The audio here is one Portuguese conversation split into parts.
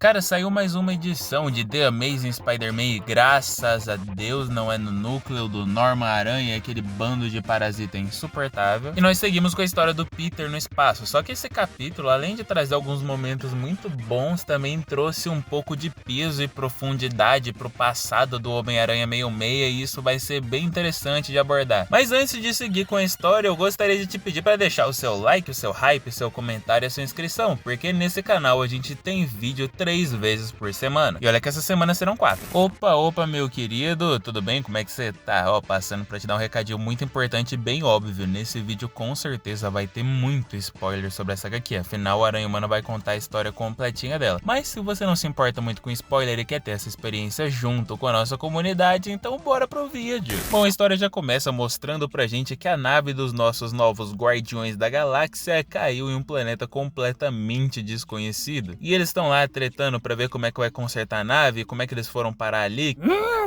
Cara, saiu mais uma edição de The Amazing Spider-Man e graças a Deus não é no núcleo do Norman Aranha, aquele bando de parasita insuportável. E nós seguimos com a história do Peter no espaço, só que esse capítulo, além de trazer alguns momentos muito bons, também trouxe um pouco de peso e profundidade pro passado do Homem-Aranha meio-meia e isso vai ser bem interessante de abordar. Mas antes de seguir com a história, eu gostaria de te pedir para deixar o seu like, o seu hype, o seu comentário e a sua inscrição, porque nesse canal a gente tem vídeo 3 vezes por semana. E olha que essa semana serão 4. Opa, meu querido, tudo bem? Como é que você tá? Passando pra te dar um recadinho muito importante e bem óbvio. Nesse vídeo com certeza vai ter muito spoiler sobre essa HQ. Afinal, o Aranha Humano vai contar a história completinha dela. Mas se você não se importa muito com spoiler e quer ter essa experiência junto com a nossa comunidade, então bora pro vídeo. Bom, a história já começa mostrando pra gente que a nave dos nossos novos Guardiões da Galáxia caiu em um planeta completamente desconhecido. E eles estão lá tretando pra ver como é que vai consertar a nave, como é que eles foram parar ali.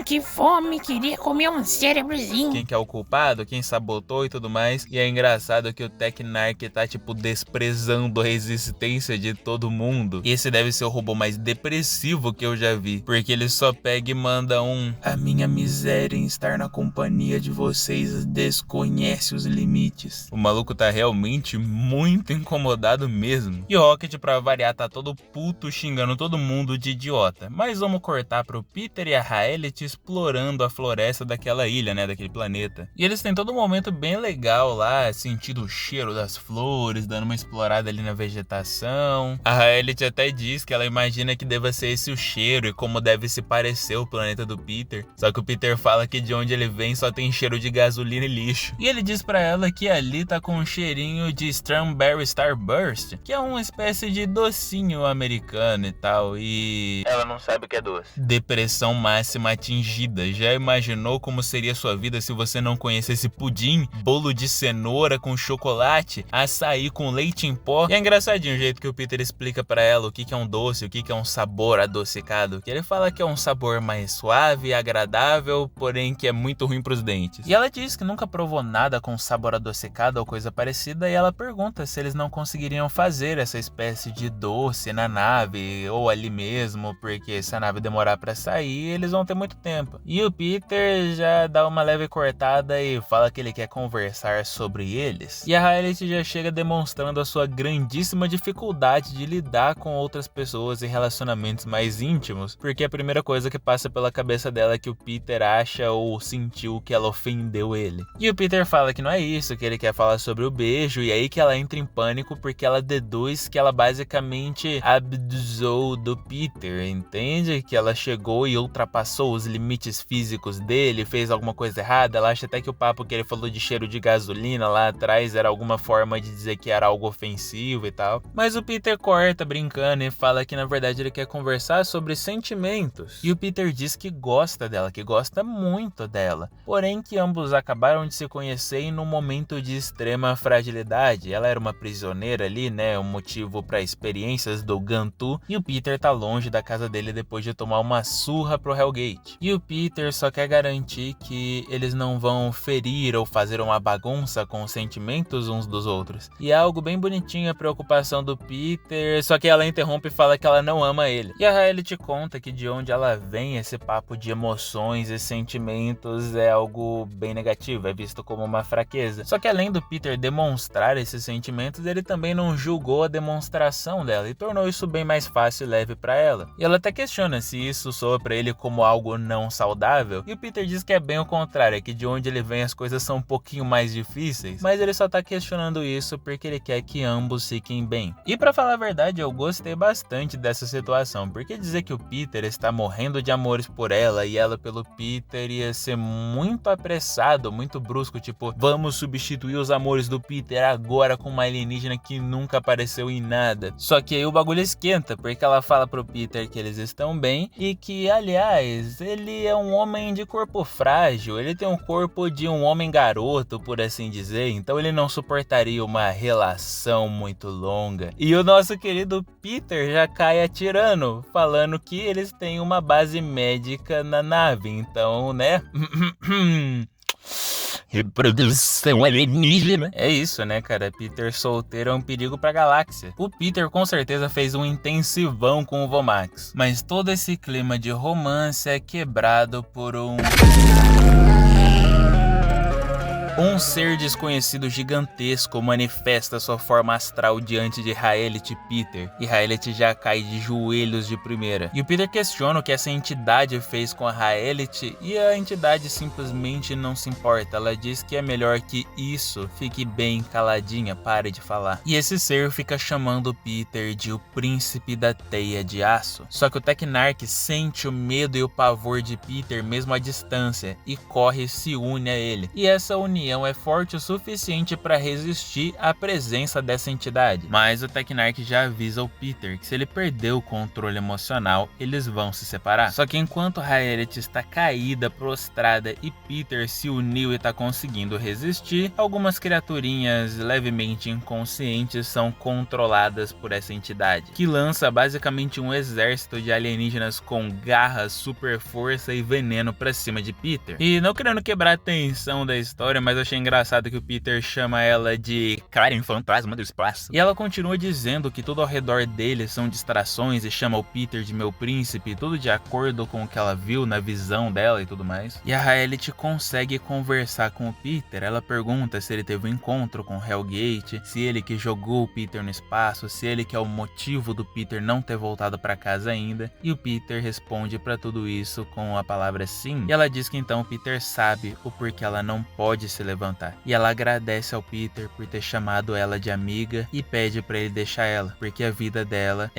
Que fome, queria comer um cérebrozinho. Quem que é o culpado, quem sabotou e tudo mais. E é engraçado que o Tecnark tá tipo desprezando a existência de todo mundo. E esse deve ser o robô mais depressivo que eu já vi, porque ele só pega e manda a minha miséria em estar na companhia de vocês desconhece os limites. O maluco tá realmente muito incomodado mesmo. E o Rocket, pra variar, tá todo puto xingando todo mundo de idiota. Mas vamos cortar pro Peter e a Haelit explorando a floresta daquela ilha, né, daquele planeta. E eles têm todo um momento bem legal lá, sentindo o cheiro das flores, dando uma explorada ali na vegetação. A Haelit até diz que ela imagina que deva ser esse o cheiro e como deve se parecer o planeta do Peter. Só que o Peter fala que de onde ele vem só tem cheiro de gasolina e lixo. E ele diz pra ela que ali tá com um cheirinho de Strawberry Starburst, que é uma espécie de docinho americano e tal, e ela não sabe o que é doce. Depressão máxima atingida. Já imaginou como seria sua vida se você não conhecesse pudim, bolo de cenoura com chocolate, açaí com leite em pó? E é engraçadinho o jeito que o Peter explica pra ela o que é um doce, o que é um sabor adocicado, que ele fala que é um sabor mais suave e agradável, porém que é muito ruim pros dentes. E ela diz que nunca provou nada com sabor adocicado ou coisa parecida, e ela pergunta se eles não conseguiriam fazer essa espécie de doce na nave ou ali mesmo, porque se a nave demorar pra sair, eles vão ter muito tempo. E o Peter já dá uma leve cortada e fala que ele quer conversar sobre eles. E a Haelit já chega demonstrando a sua grandíssima dificuldade de lidar com outras pessoas e relacionamentos mais íntimos, porque a primeira coisa que passa pela cabeça dela é que o Peter acha ou sentiu que ela ofendeu ele. E o Peter fala que não é isso, que ele quer falar sobre o beijo, e aí que ela entra em pânico porque ela deduz que ela basicamente abusou do Peter, entende? Que ela chegou e ultrapassou os limites físicos dele, fez alguma coisa errada. Ela acha até que o papo que ele falou de cheiro de gasolina lá atrás era alguma forma de dizer que era algo ofensivo e tal. Mas o Peter corta brincando e fala que na verdade ele quer conversar sobre sentimentos. E o Peter diz que gosta dela, que gosta muito dela. Porém que ambos acabaram de se conhecer em um momento de extrema fragilidade. Ela era uma prisioneira ali, né? Um motivo para experiências do Gantu. E o Peter tá longe da casa dele depois de tomar uma surra pro Hellgate. E o Peter só quer garantir que eles não vão ferir ou fazer uma bagunça com os sentimentos uns dos outros. E é algo bem bonitinho a preocupação do Peter, só que ela interrompe e fala que ela não ama ele. E a Haelit conta que de onde ela vem, esse papo de emoções e sentimentos é algo bem negativo, é visto como uma fraqueza. Só que além do Peter demonstrar esses sentimentos, ele também não julgou a demonstração dela e tornou isso bem mais fácil e leve pra ela. E ela até questiona se isso soa pra ele como algo não saudável, e o Peter diz que é bem o contrário, é que de onde ele vem as coisas são um pouquinho mais difíceis, mas ele só tá questionando isso porque ele quer que ambos fiquem bem. E pra falar a verdade, eu gostei bastante dessa situação, porque dizer que o Peter está morrendo de amores por ela e ela pelo Peter ia ser muito apressado, muito brusco, tipo, vamos substituir os amores do Peter agora com uma alienígena que nunca apareceu em nada. Só que aí o bagulho esquenta, porque ela fala pro Peter que eles estão bem e que, aliás, ele é um homem de corpo frágil, ele tem um corpo de um homem garoto, por assim dizer, então ele não suportaria uma relação muito longa. E o nosso querido Peter já cai atirando, falando que eles têm uma base médica na nave, então, né? Reprodução alienígena. É isso, né, cara? Peter solteiro é um perigo pra galáxia. O Peter com certeza fez um intensivão com o Vomax. Mas todo esse clima de romance é quebrado por um ser desconhecido gigantesco manifesta sua forma astral diante de Haelit e Peter, e Haelit já cai de joelhos de primeira. E o Peter questiona o que essa entidade fez com a Haelit, e a entidade simplesmente não se importa. Ela diz que é melhor que isso fique bem caladinha, pare de falar. E esse ser fica chamando o Peter de o príncipe da teia de aço. Só que o Teknark sente o medo e o pavor de Peter mesmo à distância, e corre e se une a ele. E essa união é forte o suficiente para resistir à presença dessa entidade. Mas o Teknark já avisa o Peter que se ele perder o controle emocional, eles vão se separar. Só que enquanto Haelit está caída, prostrada e Peter se uniu e está conseguindo resistir, algumas criaturinhas levemente inconscientes são controladas por essa entidade, que lança basicamente um exército de alienígenas com garras, super força e veneno para cima de Peter. E não querendo quebrar a tensão da história, mas eu achei engraçado que o Peter chama ela de Karen Fantasma do Espaço. E ela continua dizendo que tudo ao redor dele são distrações e chama o Peter de meu príncipe, tudo de acordo com o que ela viu na visão dela e tudo mais. E a Haelit consegue conversar com o Peter. Ela pergunta se ele teve um encontro com Hellgate, se ele que jogou o Peter no espaço, se ele que é o motivo do Peter não ter voltado para casa ainda. E o Peter responde para tudo isso com a palavra sim. E ela diz que então o Peter sabe o porquê ela não pode se levantar. E ela agradece ao Peter por ter chamado ela de amiga e pede para ele deixar ela, porque a vida dela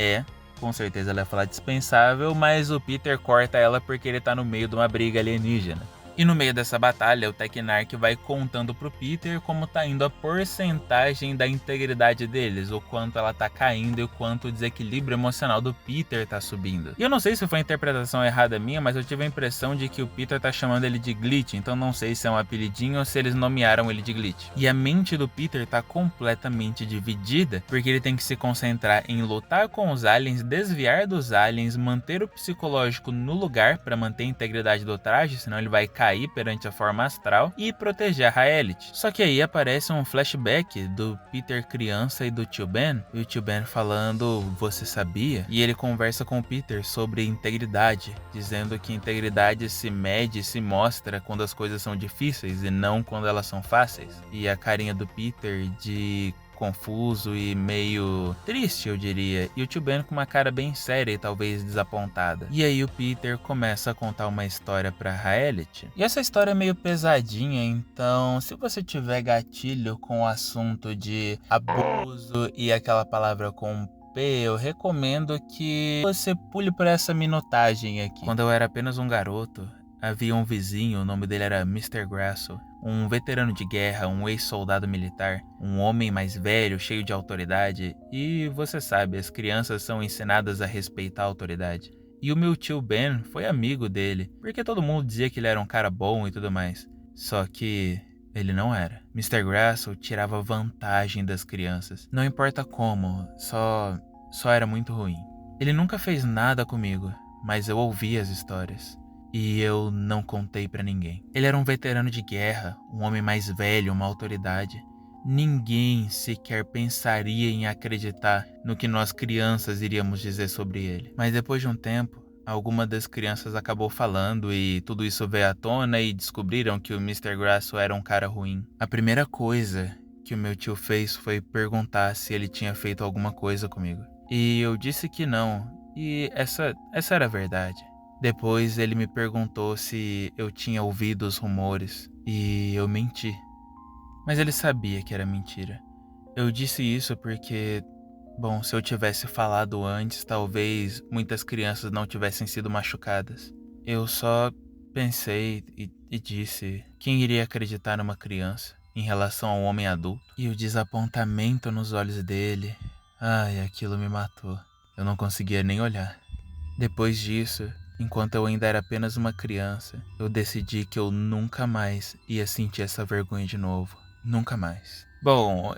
com certeza ela ia falar dispensável, mas o Peter corta ela porque ele tá no meio de uma briga alienígena. E no meio dessa batalha, o Teknark vai contando pro Peter como tá indo a porcentagem da integridade deles, o quanto ela tá caindo e o quanto o desequilíbrio emocional do Peter tá subindo. E eu não sei se foi a interpretação errada minha, mas eu tive a impressão de que o Peter tá chamando ele de Glitch, então não sei se é um apelidinho ou se eles nomearam ele de Glitch. E a mente do Peter tá completamente dividida, porque ele tem que se concentrar em lutar com os aliens, desviar dos aliens, manter o psicológico no lugar para manter a integridade do traje, senão ele vai cair perante a forma astral, e proteger a Haelit. Só que aí aparece um flashback do Peter criança e do tio Ben, e o tio Ben falando, você sabia? E ele conversa com o Peter sobre integridade, dizendo que integridade se mede e se mostra quando as coisas são difíceis e não quando elas são fáceis. E a carinha do Peter de confuso e meio triste, eu diria, e o tio Ben com uma cara bem séria e talvez desapontada. E aí o Peter começa a contar uma história pra Haelit. E essa história é meio pesadinha, então se você tiver gatilho com o assunto de abuso e aquela palavra com eu recomendo que você pule por essa minutagem aqui. Quando eu era apenas um garoto, havia um vizinho, o nome dele era Mr. Grasso, um veterano de guerra, um ex-soldado militar, um homem mais velho, cheio de autoridade, e você sabe, as crianças são ensinadas a respeitar a autoridade. E o meu tio Ben foi amigo dele, porque todo mundo dizia que ele era um cara bom e tudo mais. Só que ele não era. Mr. Grasso tirava vantagem das crianças. Não importa como, só era muito ruim. Ele nunca fez nada comigo, mas eu ouvi as histórias. E eu não contei pra ninguém. Ele era um veterano de guerra, um homem mais velho, uma autoridade. Ninguém sequer pensaria em acreditar no que nós crianças iríamos dizer sobre ele. Mas depois de um tempo, alguma das crianças acabou falando e tudo isso veio à tona e descobriram que o Mr. Grasso era um cara ruim. A primeira coisa que o meu tio fez foi perguntar se ele tinha feito alguma coisa comigo. E eu disse que não, e essa era a verdade. Depois ele me perguntou se eu tinha ouvido os rumores, e eu menti. Mas ele sabia que era mentira. Eu disse isso porque, bom, se eu tivesse falado antes, talvez muitas crianças não tivessem sido machucadas. Eu só pensei e disse, quem iria acreditar numa criança em relação a um homem adulto? E o desapontamento nos olhos dele, ai, aquilo me matou. Eu não conseguia nem olhar. Depois disso, enquanto eu ainda era apenas uma criança, eu decidi que eu nunca mais ia sentir essa vergonha de novo. Nunca mais. Bom,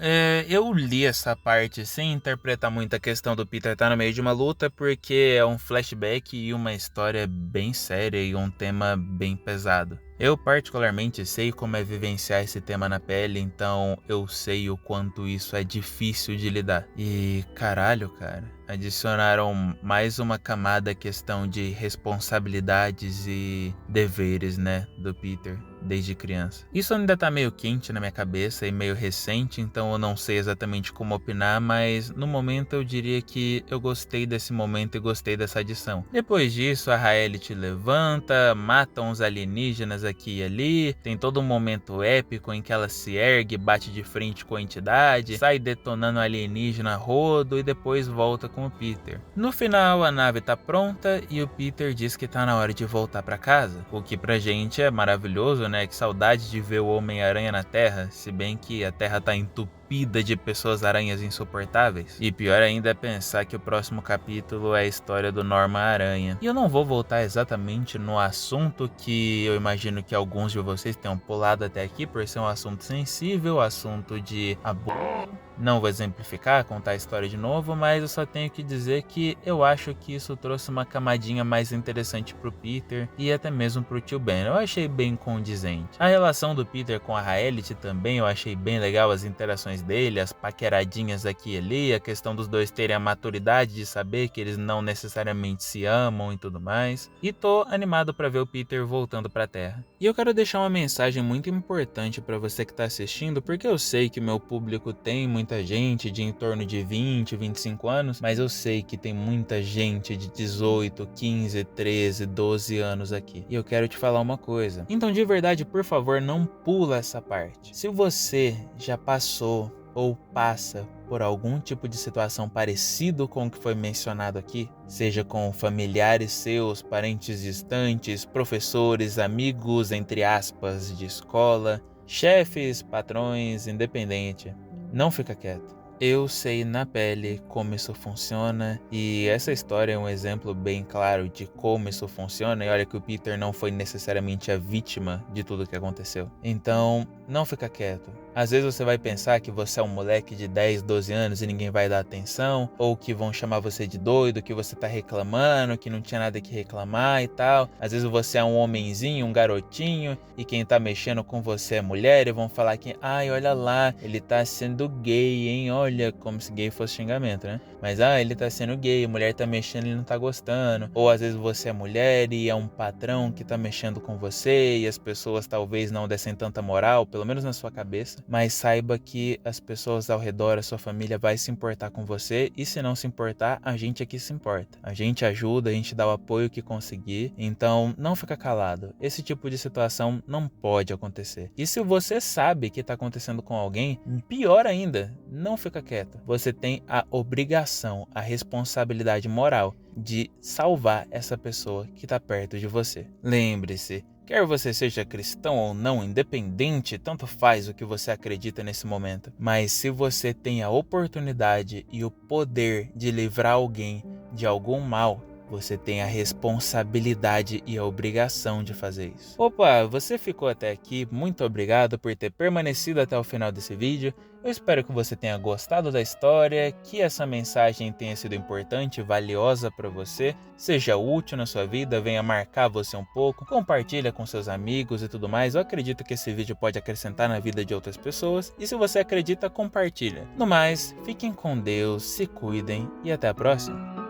eu li essa parte sem interpretar muito a questão do Peter estar no meio de uma luta, porque é um flashback e uma história bem séria e um tema bem pesado. Eu particularmente sei como é vivenciar esse tema na pele, então eu sei o quanto isso é difícil de lidar. E caralho, cara, adicionaram mais uma camada questão de responsabilidades e deveres, né, do Peter desde criança. Isso ainda tá meio quente na minha cabeça e meio recente, então eu não sei exatamente como opinar, mas no momento eu diria que eu gostei desse momento e gostei dessa adição. Depois disso, a Raelit levanta, mata uns alienígenas aqui e ali, tem todo um momento épico em que ela se ergue, bate de frente com a entidade, sai detonando alienígena a rodo e depois volta com o Peter. No final, a nave tá pronta e o Peter diz que tá na hora de voltar pra casa, o que pra gente é maravilhoso, né? Que saudade de ver o Homem-Aranha na Terra, se bem que a Terra tá entupida de pessoas aranhas insuportáveis. E pior ainda é pensar que o próximo capítulo é a história do Norman-Aranha. E eu não vou voltar exatamente no assunto que eu imagino que alguns de vocês tenham pulado até aqui, por ser um assunto sensível, assunto de abuso. Não vou exemplificar, contar a história de novo, mas eu só tenho que dizer que eu acho que isso trouxe uma camadinha mais interessante pro Peter e até mesmo pro tio Ben. Eu achei bem condizente. A relação do Peter com a Raelit também eu achei bem legal, as interações dele, as paqueradinhas aqui e ali, a questão dos dois terem a maturidade de saber que eles não necessariamente se amam e tudo mais. E tô animado pra ver o Peter voltando pra Terra. E eu quero deixar uma mensagem muito importante pra você que tá assistindo, porque eu sei que meu público tem muita gente de em torno de 20, 25 anos, mas eu sei que tem muita gente de 18, 15, 13, 12 anos aqui. E eu quero te falar uma coisa. Então, de verdade, por favor, não pula essa parte. Se você já passou ou passa por algum tipo de situação parecido com o que foi mencionado aqui, seja com familiares seus, parentes distantes, professores, amigos, entre aspas, de escola, chefes, patrões, independente, não fica quieto. Eu sei na pele como isso funciona e essa história é um exemplo bem claro de como isso funciona. E olha que o Peter não foi necessariamente a vítima de tudo que aconteceu. Então, não fica quieto. Às vezes você vai pensar que você é um moleque de 10, 12 anos e ninguém vai dar atenção, ou que vão chamar você de doido, que você tá reclamando, que não tinha nada que reclamar e tal. Às vezes você é um homenzinho, um garotinho, e quem tá mexendo com você é mulher e vão falar que, ai, olha lá, ele tá sendo gay, hein? Olha, como se gay fosse xingamento, né? Mas, ele tá sendo gay, a mulher tá mexendo e ele não tá gostando. Ou às vezes você é mulher e é um patrão que tá mexendo com você e as pessoas talvez não dessem tanta moral, pelo menos na sua cabeça. Mas saiba que as pessoas ao redor, a sua família vai se importar com você e se não se importar, a gente aqui se importa. A gente ajuda, a gente dá o apoio que conseguir, então não fica calado. Esse tipo de situação não pode acontecer. E se você sabe que tá acontecendo com alguém, pior ainda, não fica quieto. Você tem a obrigação, a responsabilidade moral de salvar essa pessoa que tá perto de você. Lembre-se, quer você seja cristão ou não, independente, tanto faz o que você acredita nesse momento. Mas se você tem a oportunidade e o poder de livrar alguém de algum mal, você tem a responsabilidade e a obrigação de fazer isso. Opa, você ficou até aqui, muito obrigado por ter permanecido até o final desse vídeo. Eu espero que você tenha gostado da história, que essa mensagem tenha sido importante e valiosa para você, seja útil na sua vida, venha marcar você um pouco, compartilha com seus amigos e tudo mais. Eu acredito que esse vídeo pode acrescentar na vida de outras pessoas e se você acredita, compartilha. No mais, fiquem com Deus, se cuidem e até a próxima.